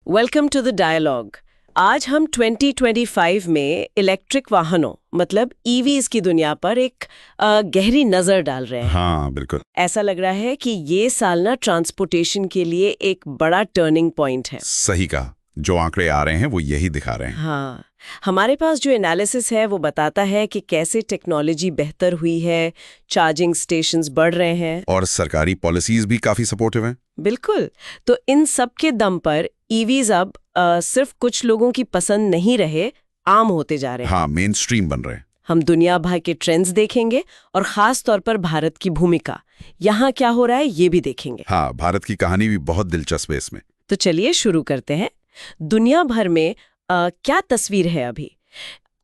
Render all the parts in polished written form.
Welcome to the dialogue. आज हम 2025 में इलेक्ट्रिक वाहनों मतलब ईवीज की दुनिया पर एक गहरी नजर डाल रहे हैं। हाँ बिल्कुल। ऐसा लग रहा है कि ये साल ना ट्रांसपोर्टेशन के लिए एक बड़ा टर्निंग पॉइंट है। सही कहा, जो आंकड़े आ रहे हैं वो यही दिखा रहे हैं। हाँ, हमारे पास जो एनालिसिस है वो बताता है कि कैसे टेक्नोलॉजी बेहतर हुई है, चार्जिंग स्टेशंस बढ़ रहे हैं और सरकारी पॉलिसीज भी काफी सपोर्टिव हैं। बिल्कुल। तो इन सब के दम पर ईवीज अब सिर्फ कुछ लोगों की पसंद नहीं रहे, आम होते जा रहे हैं। हाँ, मेन स्ट्रीम बन रहे हैं। हम दुनिया भर के ट्रेंड्स देखेंगे और खास तौर पर भारत की भूमिका, यहाँ क्या हो रहा है ये भी देखेंगे। हाँ, भारत की कहानी भी बहुत दिलचस्प है इसमें। तो चलिए शुरू करते हैं। दुनिया भर में क्या तस्वीर है अभी?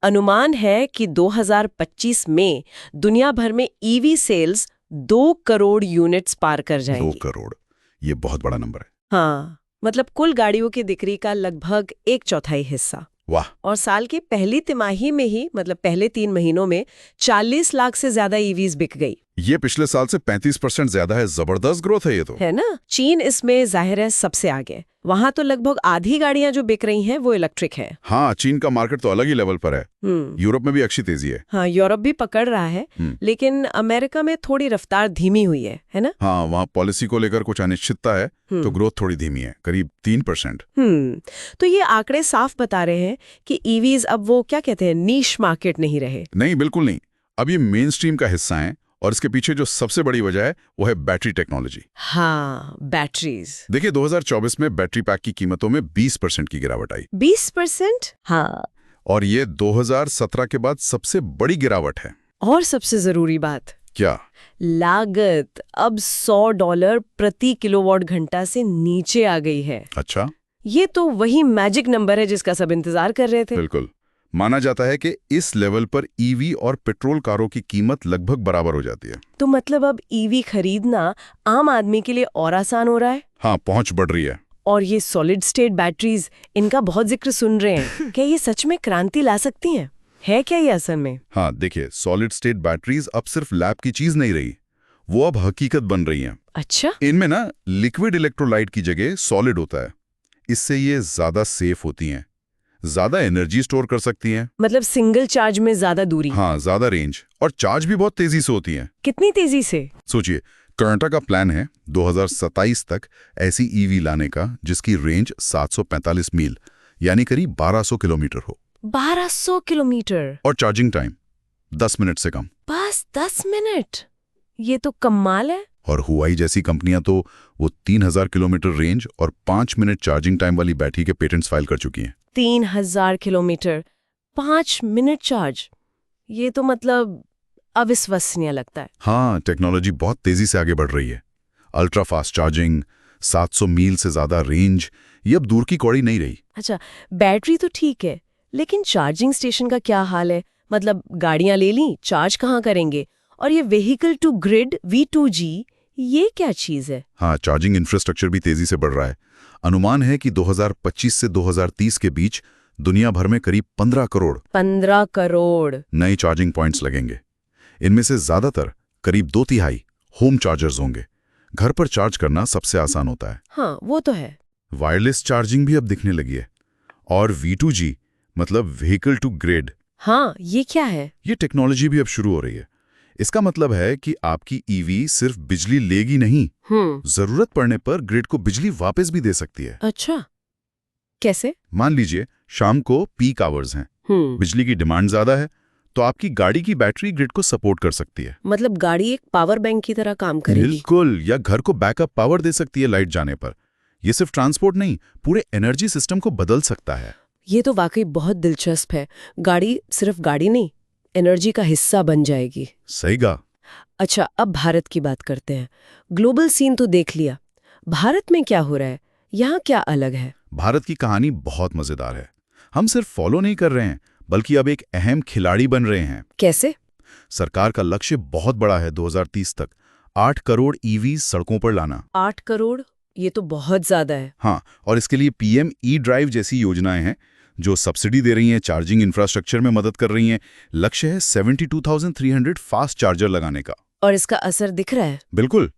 अनुमान है कि 2025 में दुनिया भर में ईवी सेल्स 2 करोड़ यूनिट्स पार कर 2 जाएंगी। करोड़, ये बहुत बड़ा नंबर है। हाँ, मतलब कुल गाड़ियों की बिक्री का लगभग 1/4 हिस्सा। वाह। और साल की पहली तिमाही में ही मतलब पहले 3 महीनों में 40 लाख से ज्यादा ईवीज बिक गई। ये पिछले साल से 35% ज्यादा है। जबरदस्त ग्रोथ है ये तो। है ना? चीन इसमें जाहिर है सबसे आगे। वहां तो लगभग आधी गाड़ियां जो बिक रही हैं वो इलेक्ट्रिक है। हाँ, चीन का मार्केट तो अलग ही लेवल पर है। यूरोप में भी अच्छी तेजी है। हाँ, यूरोप भी पकड़ रहा है, लेकिन अमेरिका में थोड़ी रफ्तार धीमी हुई है ना? हाँ, वहाँ पॉलिसी को लेकर कुछ अनिश्चितता है, तो ग्रोथ थोड़ी धीमी है, करीब 3%। तो ये आंकड़े साफ बता रहे हैं कि ईवीज अब वो क्या कहते हैं, नीश मार्केट नहीं रहे। नहीं, बिल्कुल नहीं। अब ये मेन स्ट्रीम का हिस्सा है। और इसके पीछे जो सबसे बड़ी वजह है वो है बैटरी टेक्नोलॉजी। हाँ, बैटरीज। देखिए, 2024 में बैटरी पैक की कीमतों में 20% की गिरावट आई। 20%? हाँ। और ये 2017 के बाद सबसे बड़ी गिरावट है। और सबसे जरूरी बात, क्या? लागत अब $100 प्रति किलोवाट घंटा से नीचे आ गई है। अच्छा। ये तो वही मैजिक नंबर है जिसका सब इंतजार कर रहे थे। बिल्कुल। माना जाता है कि इस लेवल पर ईवी और पेट्रोल कारों की कीमत लगभग बराबर हो जाती है। तो मतलब अब ईवी खरीदना आम आदमी के लिए और आसान हो रहा है। हाँ, पहुंच बढ़ रही है। और ये सॉलिड स्टेट बैटरीज, इनका बहुत जिक्र सुन रहे हैं। क्या ये सच में क्रांति ला सकती हैं? है क्या ये असल में? हाँ, देखिए, सॉलिड स्टेट बैटरीज अब सिर्फ लैब की चीज नहीं रही, वो अब हकीकत बन रही हैं। अच्छा। इनमें ना लिक्विड इलेक्ट्रोलाइट की जगह सॉलिड होता है। इससे ये ज्यादा सेफ होती हैं, ज्यादा एनर्जी स्टोर कर सकती हैं। मतलब सिंगल चार्ज में ज्यादा दूरी। हाँ, ज्यादा रेंज, और चार्ज भी बहुत तेजी से होती हैं। कितनी तेजी से? सोचिए, कर्नाटक का प्लान है 2027 तक ऐसी ईवी लाने का जिसकी रेंज 745 मील यानी करीब 1200 किलोमीटर हो। 1200 किलोमीटर? और चार्जिंग टाइम 10 मिनट से कम। बस 10 मिनट? ये तो कमाल है। और हुआई जैसी कंपनियां तो वो 3000 किलोमीटर रेंज और 5 मिनट चार्जिंग टाइम वाली बैटरी के पेटेंट्स फाइल कर चुकी हैं। 3000 किलोमीटर, 5 मिनट चार्ज, ये तो मतलब अविश्वसनीय लगता है। हाँ, टेक्नोलॉजी बहुत तेजी से आगे बढ़ रही है। अल्ट्रा फास्ट चार्जिंग, 700 मील से ज्यादा रेंज, ये अब दूर की कौड़ी नहीं रही। अच्छा, बैटरी तो ठीक है, लेकिन चार्जिंग स्टेशन का क्या हाल है? मतलब गाड़ियां ले ली, चार्ज कहाँ करेंगे? और ये व्हीकल टू ग्रिड V2G, ये क्या चीज है? हाँ, चार्जिंग इंफ्रास्ट्रक्चर भी तेजी से बढ़ रहा है। अनुमान है कि 2025 से 2030 के बीच दुनिया भर में करीब 15 करोड़ नए चार्जिंग पॉइंट्स लगेंगे। इनमें से ज्यादातर, करीब 2/3, होम चार्जर्स होंगे। घर पर चार्ज करना सबसे आसान होता है। हाँ, वो तो है। वायरलेस चार्जिंग भी अब दिखने लगी है। और V2G मतलब व्हीकल टू ग्रिड। हाँ, ये क्या है? ये टेक्नोलॉजी भी अब शुरू हो रही है। इसका मतलब है कि आपकी ईवी सिर्फ बिजली लेगी नहीं, जरूरत पड़ने पर ग्रिड को बिजली वापस भी दे सकती है। अच्छा, कैसे? मान लीजिए शाम को पीक आवर्स हैं, बिजली की डिमांड ज्यादा है, तो आपकी गाड़ी की बैटरी ग्रिड को सपोर्ट कर सकती है। मतलब गाड़ी एक पावर बैंक की तरह काम करेगी। बिल्कुल, या घर को बैकअप पावर दे सकती है लाइट जाने पर। ये सिर्फ ट्रांसपोर्ट नहीं, पूरे एनर्जी सिस्टम को बदल सकता है। ये तो वाकई बहुत दिलचस्प है। गाड़ी सिर्फ गाड़ी नहीं, एनर्जी का हिस्सा बन जाएगी। सही कहा। अच्छा, अब भारत की बात करते हैं। ग्लोबल सीन तो देख लिया, भारत में क्या हो रहा है, यहाँ क्या अलग है? भारत की कहानी बहुत मजेदार है। हम सिर्फ फॉलो नहीं कर रहे हैं, बल्कि अब एक अहम खिलाड़ी बन रहे हैं। कैसे? सरकार का लक्ष्य बहुत बड़ा है, 2030 तक 8 करोड़ ईवी सड़कों पर लाना। 8 करोड़? ये तो बहुत ज्यादा है। हाँ, और इसके लिए PM E-ड्राइव जैसी योजनाएं हैं जो सब्सिडी दे रही हैं, चार्जिंग इंफ्रास्ट्रक्चर में मदद कर रही हैं। लक्ष्य है 72,300 फास्ट चार्जर लगाने का। और इसका असर दिख रहा है? बिल्कुल।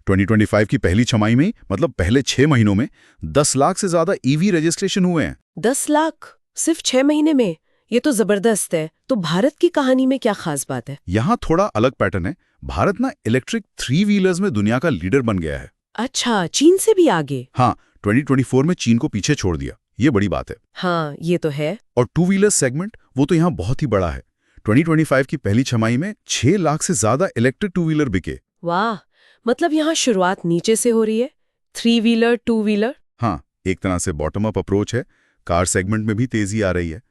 2025 की पहली छमाही में, मतलब पहले 6 महीनों में 10 लाख से ज्यादा ईवी रजिस्ट्रेशन हुए हैं। 10 लाख सिर्फ 6 महीने में? ये तो जबरदस्त है। तो भारत की कहानी में क्या खास बात है? यहाँ थोड़ा अलग पैटर्न है। भारत ना इलेक्ट्रिक 3 व्हीलर्स में दुनिया का लीडर बन गया है। अच्छा, चीन से भी आगे? हाँ, 2024 में चीन को पीछे छोड़ दिया, ये बड़ी बात है। हाँ, ये तो है। और 2 व्हीलर सेगमेंट, वो तो यहाँ बहुत ही बड़ा है। 2025 की पहली छमाही में 6 लाख से ज्यादा इलेक्ट्रिक 2 व्हीलर बिके। वाह, मतलब यहाँ शुरुआत नीचे से हो रही है। 3 व्हीलर 2 व्हीलर। हाँ, एक तरह से बॉटम अप अप्रोच है। कार सेगमेंट में भी तेजी आ रही है।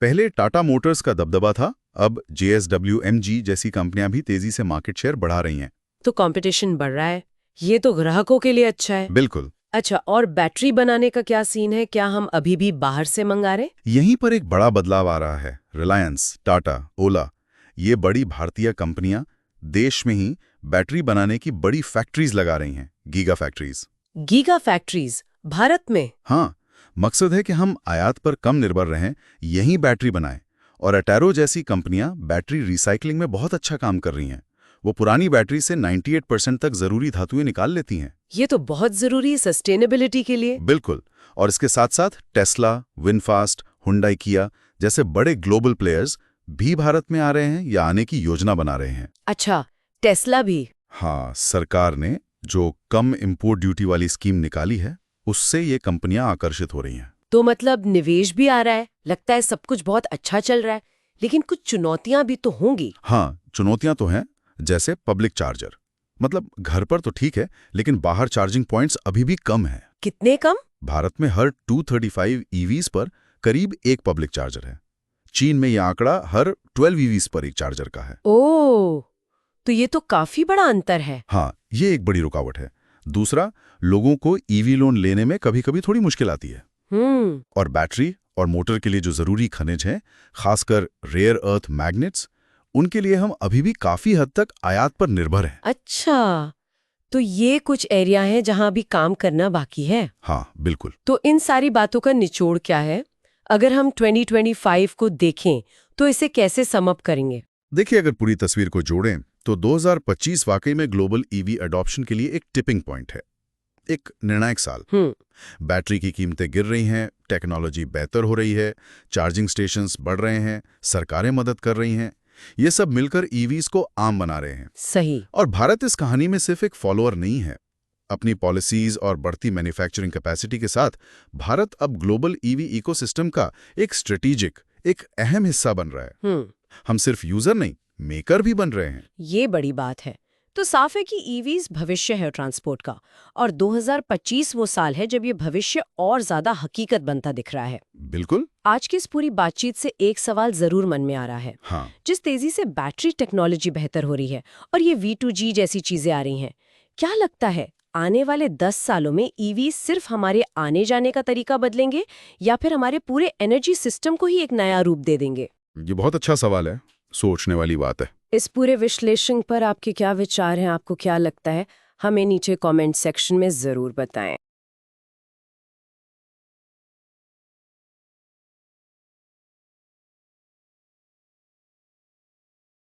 पहले टाटा मोटर्स का दबदबा था, अब JSW, MG जैसी कंपनियां भी तेजी से मार्केट शेयर बढ़ा रही हैं। तो कंपटीशन बढ़ रहा है, ये तो ग्राहकों के लिए अच्छा है। बिल्कुल। अच्छा, और बैटरी बनाने का क्या सीन है? क्या हम अभी भी बाहर से मंगा रहे? यहीं पर एक बड़ा बदलाव आ रहा है। रिलायंस, टाटा, ओला, ये बड़ी भारतीय कंपनियां देश में ही बैटरी बनाने की बड़ी फैक्ट्रीज लगा रही हैं, giga factories. Giga factories Bharat में? हाँ, मकसद है कि हम आयात पर कम निर्भर रहें, यहीं बैटरी बनाएं। और अटैरो जैसी कंपनियां बैटरी रिसाइकलिंग में बहुत अच्छा काम कर रही हैं। वो पुरानी बैटरी से 98% तक जरूरी धातुएं निकाल लेती हैं। ये तो बहुत जरूरी है सस्टेनेबिलिटी के लिए। बिल्कुल। और इसके साथ साथ टेस्ला, विनफास्ट, हुंडई, किया जैसे बड़े ग्लोबल प्लेयर्स भी भारत में आ रहे हैं या आने की योजना बना रहे हैं। अच्छा, टेस्ला भी? हाँ, सरकार ने जो कम इंपोर्ट ड्यूटी वाली स्कीम निकाली है, उससे ये कंपनियां आकर्षित हो रही हैं। तो मतलब निवेश भी आ रहा है। लगता है सब कुछ बहुत अच्छा चल रहा है, लेकिन कुछ चुनौतियां भी तो होंगी। हाँ, चुनौतियां तो हैं, जैसे पब्लिक चार्जर। मतलब घर पर तो ठीक है, लेकिन बाहर चार्जिंग पॉइंट्स अभी भी कम हैं। कितने कम? भारत में हर 235 ईवीज पर करीब एक पब्लिक चार्जर है। चीन में यह आंकड़ा हर 12 ईवीज पर एक चार्जर का है। ओह, तो ये तो काफी बड़ा अंतर है। हाँ, ये एक बड़ी रुकावट है। दूसरा, लोगों को ईवी लोन लेने में कभी-कभी थोड़ी मुश्किल आती है। और बैटरी और मोटर के लिए जो जरूरी खनिज हैं, खासकर रेयर अर्थ मैग्नेट्स, उनके लिए हम अभी भी काफी हद तक आयात पर निर्भर हैं। अच्छा, तो ये कुछ एरिया हैं जहां अभी काम करना बाकी है। हाँ, बिल्कुल। तो इन सारी बातों का निचोड़ क्या है? अगर हम 2025 को देखें तो इसे कैसे सम अप करेंगे? देखिए, अगर पूरी तस्वीर को जोड़ें तो 2025 वाकई में ग्लोबल ईवी अडॉप्शन के लिए एक टिपिंग पॉइंट है, एक निर्णायक साल। बैटरी की कीमतें गिर रही हैं, टेक्नोलॉजी बेहतर हो रही है, चार्जिंग स्टेशंस बढ़ रहे हैं, सरकारें मदद कर रही हैं। ये सब मिलकर ईवीज को आम बना रहे हैं। सही। और भारत इस कहानी में सिर्फ एक फॉलोअर नहीं है। अपनी पॉलिसीज और बढ़ती मैन्युफैक्चरिंग कैपेसिटी के साथ भारत अब ग्लोबल ईवी इकोसिस्टम का एक स्ट्रेटेजिक, एक अहम हिस्सा बन रहा है। हम सिर्फ यूजर नहीं, मेकर भी बन रहे हैं। ये बड़ी बात है। तो साफ है कि ईवीज भविष्य है ट्रांसपोर्ट का, और 2025 वो साल है जब ये भविष्य और ज्यादा हकीकत बनता दिख रहा है। बिल्कुल। आज की इस पूरी बातचीत से एक सवाल जरूर मन में आ रहा है। हाँ। जिस तेजी से बैटरी टेक्नोलॉजी बेहतर हो रही है और ये V2G जैसी चीजें आ रही हैं, क्या लगता है आने वाले 10 सालों में ईवी सिर्फ हमारे आने जाने का तरीका बदलेंगे या फिर हमारे पूरे एनर्जी सिस्टम को ही एक नया रूप दे देंगे? ये बहुत अच्छा सवाल है, सोचने वाली बात है। इस पूरे विश्लेषण पर आपके क्या विचार हैं? आपको क्या लगता है? हमें नीचे कमेंट सेक्शन में जरूर बताएं।